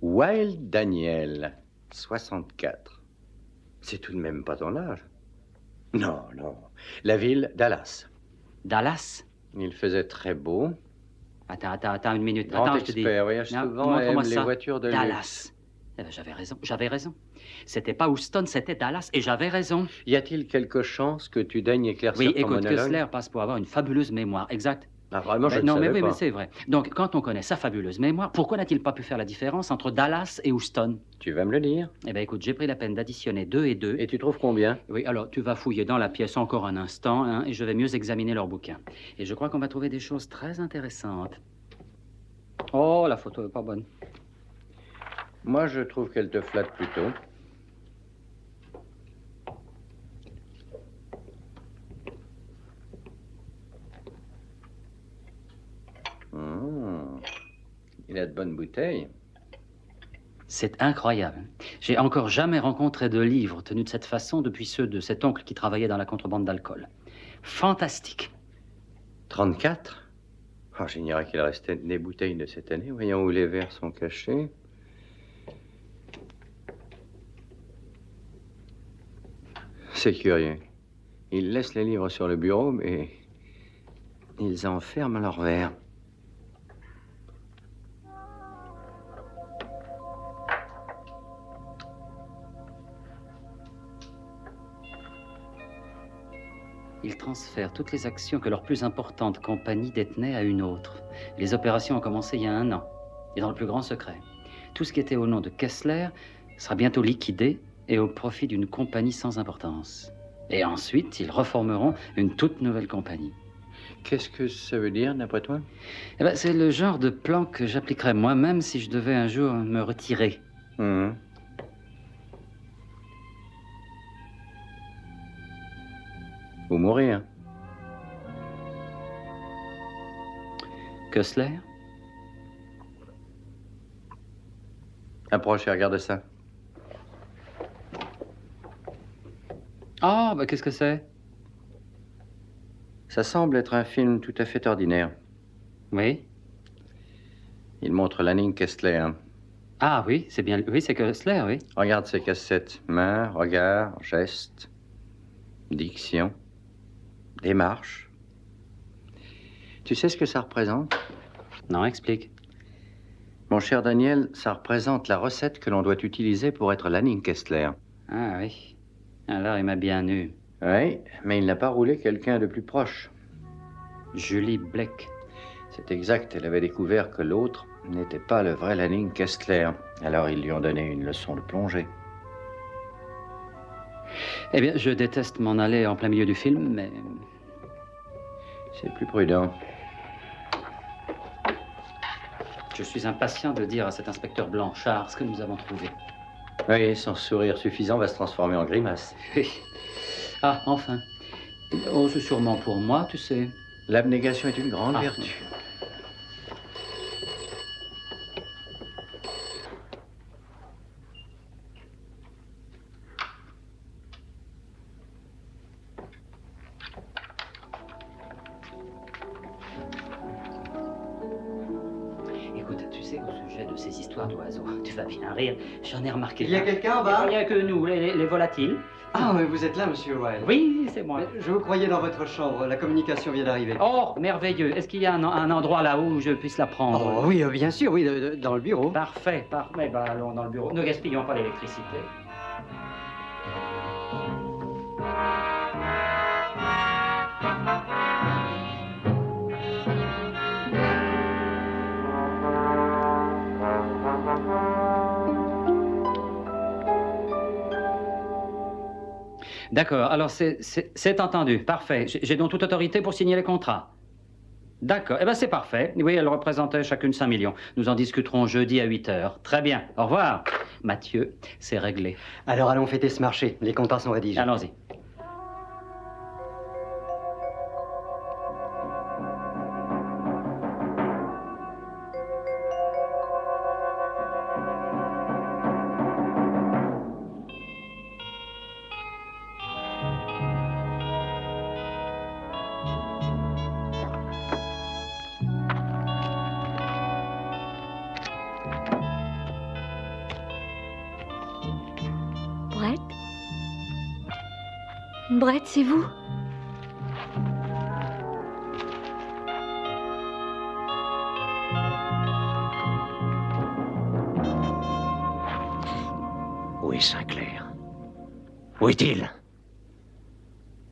[SPEAKER 3] Wild Daniel, 64. C'est tout de même pas ton âge. Non, non. La ville, Dallas.
[SPEAKER 1] Dallas?
[SPEAKER 3] Il faisait très beau.
[SPEAKER 1] Attends une minute.
[SPEAKER 3] Grand
[SPEAKER 1] Attends,
[SPEAKER 3] expert,
[SPEAKER 1] je te dis.
[SPEAKER 3] voyage
[SPEAKER 1] Non,
[SPEAKER 3] souvent, aime les
[SPEAKER 1] ça.
[SPEAKER 3] voitures de
[SPEAKER 1] Dallas. Eh ben, j'avais raison. C'était pas Houston, c'était Dallas, et j'avais raison.
[SPEAKER 3] Y a-t-il quelque chance que tu daignes éclaircir ton monologue?
[SPEAKER 1] Oui, écoute, Kessler passe pour avoir une fabuleuse mémoire, exact.
[SPEAKER 3] Ah, vraiment, je ne
[SPEAKER 1] non,
[SPEAKER 3] savais
[SPEAKER 1] mais
[SPEAKER 3] pas.
[SPEAKER 1] mais c'est vrai. Donc, quand on connaît sa fabuleuse mémoire, pourquoi n'a-t-il pas pu faire la différence entre Dallas et Houston?
[SPEAKER 3] Tu vas me le dire.
[SPEAKER 1] Eh bien, écoute, j'ai pris la peine d'additionner 2 et 2.
[SPEAKER 3] Et tu trouves combien?
[SPEAKER 1] Oui, alors, tu vas fouiller dans la pièce encore un instant, hein, et je vais mieux examiner leurs bouquins. Et je crois qu'on va trouver des choses très intéressantes. Oh, la photo est pas bonne.
[SPEAKER 3] Moi, je trouve qu'elle te flatte plutôt. Il a de bonnes bouteilles.
[SPEAKER 1] C'est incroyable. J'ai encore jamais rencontré de livre tenu de cette façon depuis ceux de cet oncle qui travaillait dans la contrebande d'alcool. Fantastique.
[SPEAKER 3] 34? Oh, j'ignorais qu'il restait des bouteilles de cette année. Voyons où les verres sont cachés. C'est curieux. Ils laissent les livres sur le bureau, mais ils enferment leurs verres.
[SPEAKER 1] Ils transfèrent toutes les actions que leur plus importante compagnie détenait à une autre. Les opérations ont commencé il y a 1 an, et dans le plus grand secret. Tout ce qui était au nom de Kessler sera bientôt liquidé et au profit d'une compagnie sans importance. Et ensuite, ils reformeront une toute nouvelle compagnie.
[SPEAKER 3] Qu'est-ce que ça veut dire, d'après toi?
[SPEAKER 1] Eh ben, c'est le genre de plan que j'appliquerais moi-même si je devais un jour me retirer.
[SPEAKER 3] Ou mourir.
[SPEAKER 1] Kessler?
[SPEAKER 3] Approche et regarde ça.
[SPEAKER 1] Ah, bah qu'est-ce que c'est?
[SPEAKER 3] Ça semble être un film tout à fait ordinaire.
[SPEAKER 1] Oui.
[SPEAKER 3] Il montre Lanning Kessler.
[SPEAKER 1] Ah oui, c'est bien. Oui, c'est Kessler, oui.
[SPEAKER 3] Regarde ses cassettes. Main, regard, geste, diction, démarche. Tu sais ce que ça représente?
[SPEAKER 1] Non, explique.
[SPEAKER 3] Mon cher Daniel, ça représente la recette que l'on doit utiliser pour être Lanning Kessler.
[SPEAKER 1] Ah oui. Alors, il m'a bien eu.
[SPEAKER 3] Oui, mais il n'a pas roulé quelqu'un de plus proche.
[SPEAKER 1] Julie Bleck.
[SPEAKER 3] C'est exact, elle avait découvert que l'autre n'était pas le vrai Lanning Kessler. Alors ils lui ont donné une leçon de plongée.
[SPEAKER 1] Eh bien, je déteste m'en aller en plein milieu du film, mais...
[SPEAKER 3] C'est plus prudent.
[SPEAKER 1] Je suis impatient de dire à cet inspecteur Blanchard ce que nous avons trouvé.
[SPEAKER 3] Oui, son sourire suffisant va se transformer en grimace.
[SPEAKER 1] Oui. Ah, enfin. Oh, c'est sûrement pour moi, tu sais.
[SPEAKER 3] L'abnégation est une grande vertu.
[SPEAKER 1] Écoute, tu sais, au sujet de ces histoires d'oiseaux, tu vas bien rire, j'en ai remarqué.
[SPEAKER 10] Il y a quelqu'un en bas?
[SPEAKER 1] Il n'y a que nous, les volatiles.
[SPEAKER 10] Ah, mais vous êtes là, monsieur Wilde.
[SPEAKER 1] Oui, c'est moi.
[SPEAKER 10] Je vous croyais dans votre chambre. La communication vient d'arriver.
[SPEAKER 1] Oh, merveilleux. Est-ce qu'il y a un endroit là où je puisse la prendre?
[SPEAKER 10] Oh, oui, bien sûr, oui, dans le bureau.
[SPEAKER 1] Parfait, parfait. Ben, allons dans le bureau. Ne gaspillons pas l'électricité. D'accord, alors c'est entendu, parfait. J'ai donc toute autorité pour signer les contrats. D'accord, eh bien c'est parfait. Oui, elles représentaient chacune 5 millions. Nous en discuterons jeudi à 8 h. Très bien, au revoir. Mathieu, c'est réglé.
[SPEAKER 10] Alors allons fêter ce marché, les contrats sont rédigés.
[SPEAKER 1] Allons-y.
[SPEAKER 4] Brett, c'est vous?
[SPEAKER 13] Où est Sinclair? Où est-il?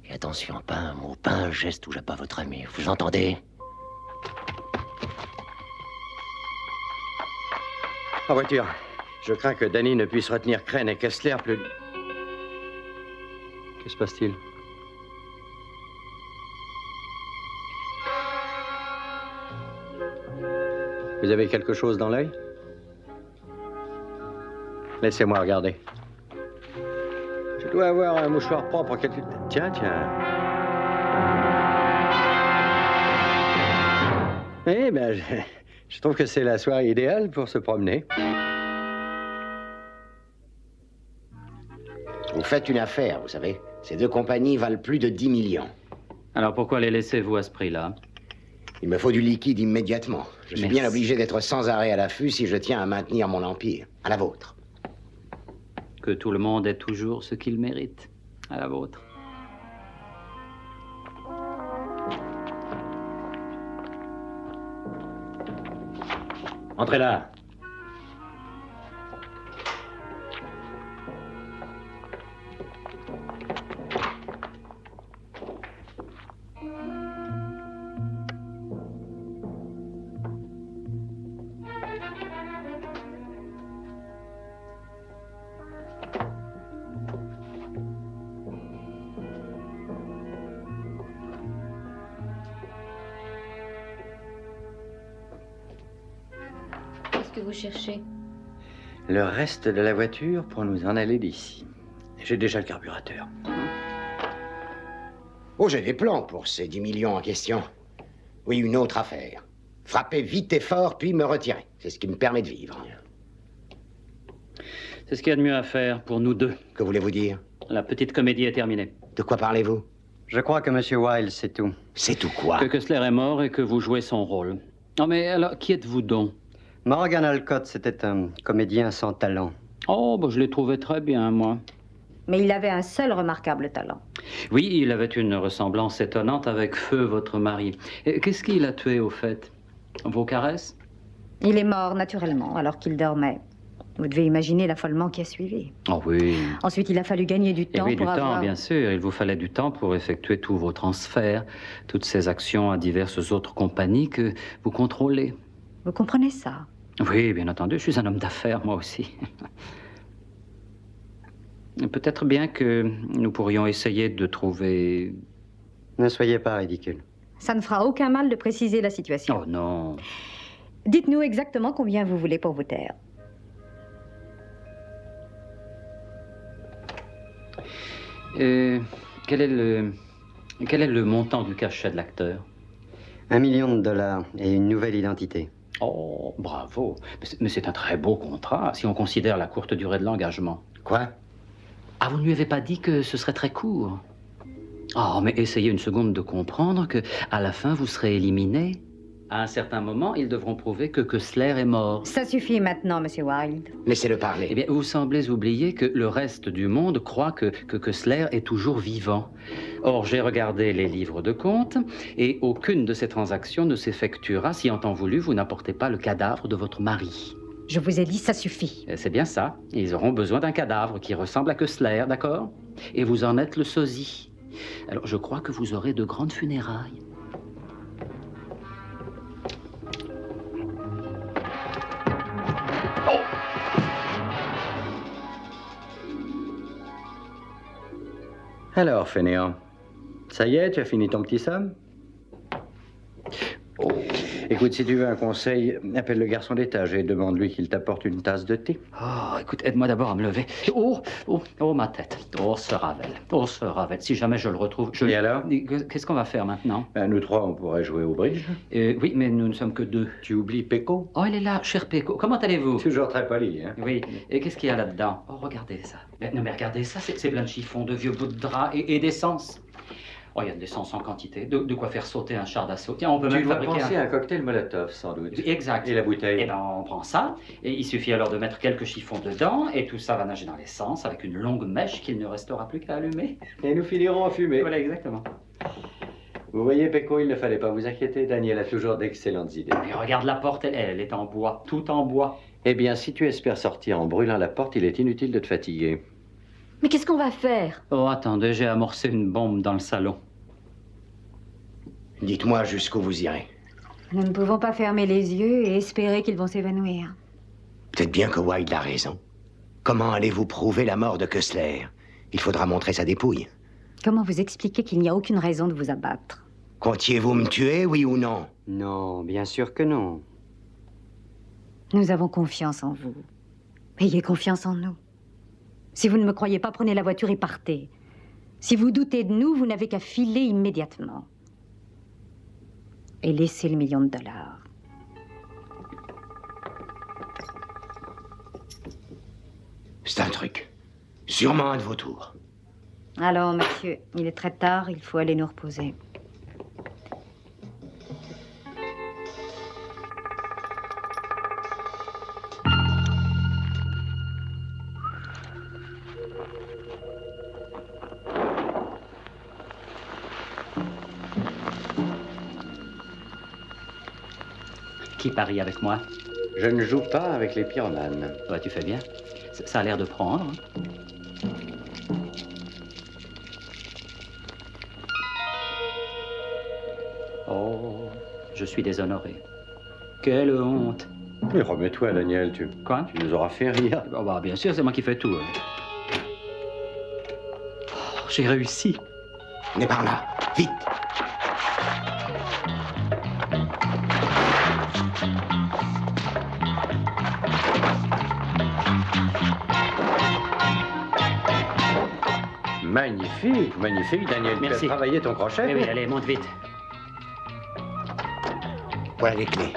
[SPEAKER 13] Et attention, pas un mot, pas un geste où j'abat votre ami. Vous entendez?
[SPEAKER 3] En voiture. Je crains que Danny ne puisse retenir Crane et Kessler plus... Que se passe-t-il? Vous avez quelque chose dans l'œil? Laissez-moi regarder. Je dois avoir un mouchoir propre quelque... Tiens. Eh ben, je trouve que c'est la soirée idéale pour se promener.
[SPEAKER 13] Vous faites une affaire, vous savez. Ces deux compagnies valent plus de 10 millions.
[SPEAKER 1] Alors pourquoi les laissez-vous à ce prix-là?
[SPEAKER 13] Il me faut du liquide immédiatement. Je suis
[SPEAKER 1] Merci.
[SPEAKER 13] bien obligé d'être sans arrêt à l'affût si je tiens à maintenir mon empire. À la vôtre.
[SPEAKER 1] Que tout le monde ait toujours ce qu'il mérite. À la vôtre.
[SPEAKER 6] Entrez là.
[SPEAKER 4] Qu'est-ce que vous cherchez?
[SPEAKER 3] Le reste de la voiture pour nous en aller d'ici. J'ai déjà le carburateur.
[SPEAKER 13] Oh, j'ai des plans pour ces 10 millions en question. Oui, une autre affaire. Frapper vite et fort, puis me retirer. C'est ce qui me permet de vivre.
[SPEAKER 1] C'est ce qu'il y a de mieux à faire pour nous deux.
[SPEAKER 13] Que voulez-vous dire?
[SPEAKER 1] La petite comédie est terminée.
[SPEAKER 13] De quoi parlez-vous?
[SPEAKER 10] Je crois que M. Wilde, c'est tout.
[SPEAKER 13] C'est tout quoi?
[SPEAKER 1] Que Kessler est mort et que vous jouez son rôle. Non, mais alors, qui êtes-vous donc?
[SPEAKER 10] Morgan Alcott, c'était un comédien sans talent.
[SPEAKER 1] Oh, bah, je l'ai trouvé très bien, moi.
[SPEAKER 12] Mais il avait un seul remarquable talent.
[SPEAKER 1] Oui, il avait une ressemblance étonnante avec Feu, votre mari. Qu'est-ce qui l'a tué, au fait? Vos caresses?
[SPEAKER 12] Il est mort naturellement, alors qu'il dormait. Vous devez imaginer l'affolement qui a suivi.
[SPEAKER 1] Oh oui.
[SPEAKER 12] Ensuite, il a fallu gagner du
[SPEAKER 1] Et
[SPEAKER 12] temps
[SPEAKER 1] oui,
[SPEAKER 12] pour
[SPEAKER 1] du
[SPEAKER 12] avoir...
[SPEAKER 1] temps, bien sûr. Il vous fallait du temps pour effectuer tous vos transferts, toutes ces actions à diverses autres compagnies que vous contrôlez.
[SPEAKER 12] Vous comprenez ça?
[SPEAKER 1] Oui, bien entendu. Je suis un homme d'affaires, moi aussi. Peut-être bien que nous pourrions essayer de trouver...
[SPEAKER 10] Ne soyez pas ridicule.
[SPEAKER 12] Ça ne fera aucun mal de préciser la situation.
[SPEAKER 1] Oh non.
[SPEAKER 12] Dites-nous exactement combien vous voulez pour vous taire.
[SPEAKER 1] Quel est le montant du cachet de l'acteur?
[SPEAKER 10] $1 million et une nouvelle identité.
[SPEAKER 1] Oh, bravo. Mais c'est un très beau contrat, si on considère la courte durée de l'engagement.
[SPEAKER 13] Quoi?
[SPEAKER 1] Ah, vous ne lui avez pas dit que ce serait très court? Oh, mais essayez une seconde de comprendre que, à la fin, vous serez éliminé. À un certain moment, ils devront prouver que Kessler est mort.
[SPEAKER 12] Ça suffit maintenant, Monsieur Wilde.
[SPEAKER 13] Laissez-le parler.
[SPEAKER 1] Eh bien, vous semblez oublier que le reste du monde croit que Kessler est toujours vivant. Or, j'ai regardé les livres de compte, et aucune de ces transactions ne s'effectuera si, en temps voulu, vous n'apportez pas le cadavre de votre mari.
[SPEAKER 12] Je vous ai dit, ça suffit.
[SPEAKER 1] C'est bien ça. Ils auront besoin d'un cadavre qui ressemble à Kessler, d'accord? Et vous en êtes le sosie. Alors, je crois que vous aurez de grandes funérailles.
[SPEAKER 3] Alors, fainéant, ça y est, tu as fini ton petit somme? Écoute, si tu veux un conseil, appelle le garçon d'étage et demande-lui qu'il t'apporte une tasse de thé.
[SPEAKER 1] Oh, écoute, aide-moi d'abord à me lever. Oh, ma tête. Oh, ce Ravel. Oh, ce Ravel. Si jamais je le retrouve,
[SPEAKER 3] Et alors?
[SPEAKER 1] Qu'est-ce qu'on va faire maintenant?
[SPEAKER 3] Ben, nous trois, on pourrait jouer au bridge.
[SPEAKER 1] Oui, mais nous ne sommes que deux.
[SPEAKER 3] Tu oublies Péco?
[SPEAKER 1] Oh, elle est là, cher Péco. Comment allez-vous?
[SPEAKER 3] Toujours très poli, hein?
[SPEAKER 1] Oui. Et qu'est-ce qu'il y a là-dedans? Oh, regardez ça. Non, mais regardez ça, c'est plein de chiffons, de vieux bouts de drap et d'essence. Oh, il y a de l'essence en quantité. De quoi faire sauter un char d'assaut. Tiens, on peut même fabriquer
[SPEAKER 3] penser à un cocktail Molotov, sans doute.
[SPEAKER 1] Exact.
[SPEAKER 3] Et la bouteille?
[SPEAKER 1] Eh bien, on prend ça, et il suffit alors de mettre quelques chiffons dedans, et tout ça va nager dans l'essence avec une longue mèche qu'il ne restera plus qu'à allumer.
[SPEAKER 3] Et nous finirons en fumée.
[SPEAKER 1] Voilà, exactement.
[SPEAKER 3] Vous voyez, Péco, il ne fallait pas vous inquiéter. Daniel a toujours d'excellentes idées.
[SPEAKER 1] Et regarde la porte, elle est en bois, tout en bois.
[SPEAKER 3] Eh bien, si tu espères sortir en brûlant la porte, il est inutile de te fatiguer.
[SPEAKER 4] Mais qu'est-ce qu'on va faire?
[SPEAKER 1] Oh, attendez, j'ai amorcé une bombe dans le salon.
[SPEAKER 13] Dites-moi jusqu'où vous irez.
[SPEAKER 12] Nous ne pouvons pas fermer les yeux et espérer qu'ils vont s'évanouir.
[SPEAKER 13] Peut-être bien que Wilde a raison. Comment allez-vous prouver la mort de Kessler? Il faudra montrer sa dépouille.
[SPEAKER 12] Comment vous expliquer qu'il n'y a aucune raison de vous abattre?
[SPEAKER 13] Comptiez-vous me tuer, oui ou non?
[SPEAKER 10] Non, bien sûr que non.
[SPEAKER 12] Nous avons confiance en vous. Ayez confiance en nous. Si vous ne me croyez pas, prenez la voiture et partez. Si vous doutez de nous, vous n'avez qu'à filer immédiatement. Et laissez le $1 million.
[SPEAKER 13] C'est un truc. Sûrement un de vos tours.
[SPEAKER 12] Alors, monsieur, il est très tard, il faut aller nous reposer.
[SPEAKER 1] Qui parie avec moi?
[SPEAKER 3] Je ne joue pas avec les pyromanes.
[SPEAKER 1] Ouais, tu fais bien. Ça a l'air de prendre. Oh, je suis déshonoré. Quelle honte.
[SPEAKER 3] Mais remets-toi, Daniel,
[SPEAKER 1] Quoi?
[SPEAKER 3] Tu nous auras fait rire.
[SPEAKER 1] Oh, bah, bien sûr, c'est moi qui fais tout. Oh, j'ai réussi.
[SPEAKER 13] On est par là. Vite!
[SPEAKER 3] Magnifique, magnifique, Daniel.
[SPEAKER 1] Merci.
[SPEAKER 3] Tu as travaillé ton crochet?
[SPEAKER 1] Oui, allez, monte vite.
[SPEAKER 13] Voilà les clés.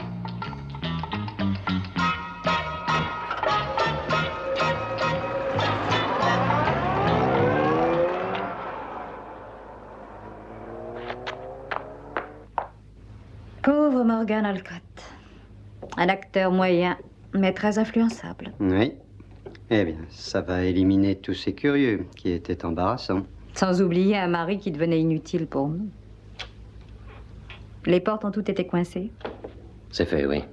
[SPEAKER 12] pauvre Morgan Alcott. Un acteur moyen, mais très influençable.
[SPEAKER 10] Oui. Eh bien, ça va éliminer tous ces curieux qui étaient embarrassants.
[SPEAKER 12] Sans oublier un mari qui devenait inutile pour nous. Les portes ont toutes été coincées.
[SPEAKER 11] C'est fait, oui.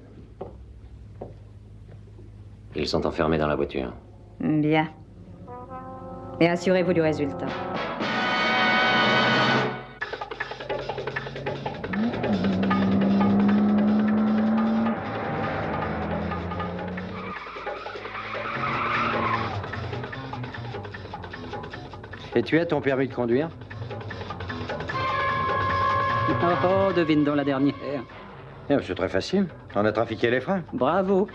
[SPEAKER 11] Ils sont enfermés dans la voiture.
[SPEAKER 12] Bien. Et assurez-vous du résultat.
[SPEAKER 3] Et tu as ton permis de conduire?
[SPEAKER 1] Oh, devine donc la dernière.
[SPEAKER 3] Eh, c'est très facile. On a trafiqué les freins.
[SPEAKER 1] Bravo.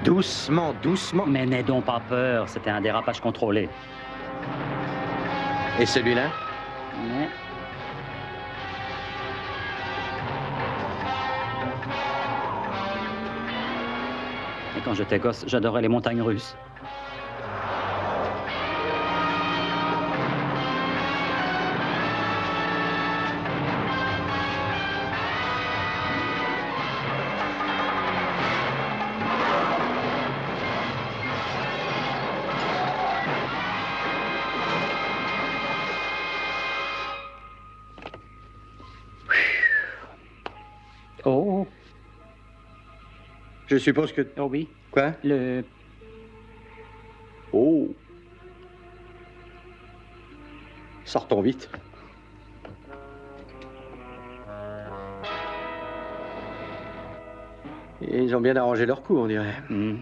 [SPEAKER 3] Doucement, doucement.
[SPEAKER 1] Mais n'aie donc pas peur, c'était un dérapage contrôlé.
[SPEAKER 3] Et celui-là?
[SPEAKER 1] Ouais. Et quand j'étais gosse, j'adorais les montagnes russes. Oh.
[SPEAKER 3] Je suppose que...
[SPEAKER 1] Oh oui.
[SPEAKER 3] Quoi?
[SPEAKER 1] Le...
[SPEAKER 3] Oh. Sortons vite. Et ils ont bien arrangé leur coup, on dirait.
[SPEAKER 1] Mm.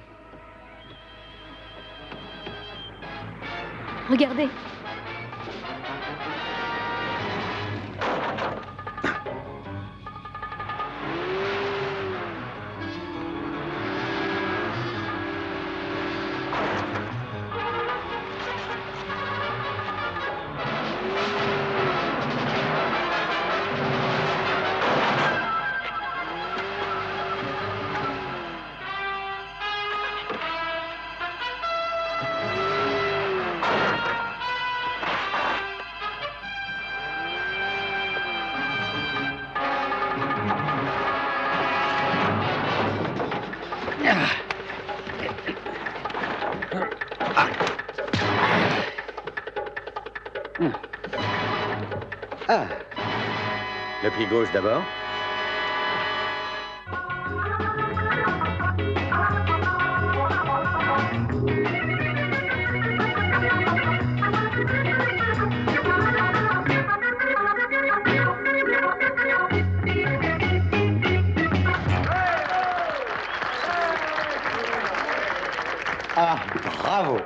[SPEAKER 4] Regardez.
[SPEAKER 3] Ah. Le pied gauche d'abord. Ah, bravo.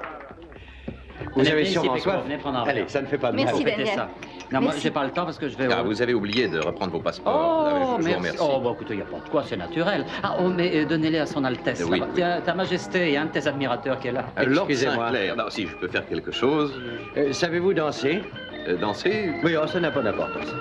[SPEAKER 3] Vous avez sûrement soif. Allez, ça ne fait pas de mal.
[SPEAKER 4] Merci,
[SPEAKER 1] Faites
[SPEAKER 4] Daniel.
[SPEAKER 1] ça. Non, moi,
[SPEAKER 4] Merci.
[SPEAKER 1] j'ai pas le temps parce que je vais...
[SPEAKER 2] Ah, vous avez oublié de reprendre vos passeports.
[SPEAKER 1] Oh,
[SPEAKER 2] Je vous
[SPEAKER 1] merci.
[SPEAKER 2] remercie.
[SPEAKER 1] Oh, bon, écoutez, il n'y a pas de quoi, c'est naturel. Ah, oh, mais donnez-les à son Altesse.
[SPEAKER 2] Oui,
[SPEAKER 1] là-bas.
[SPEAKER 2] oui.
[SPEAKER 1] Tiens, Ta Majesté, il y a un de tes admirateurs qui est là.
[SPEAKER 2] Lord
[SPEAKER 3] Excusez-moi.
[SPEAKER 2] Sinclair, non, si je peux faire quelque chose.
[SPEAKER 3] Savez-vous danser?
[SPEAKER 2] Danser?
[SPEAKER 3] Oui, oh, ça n'a pas d'importance.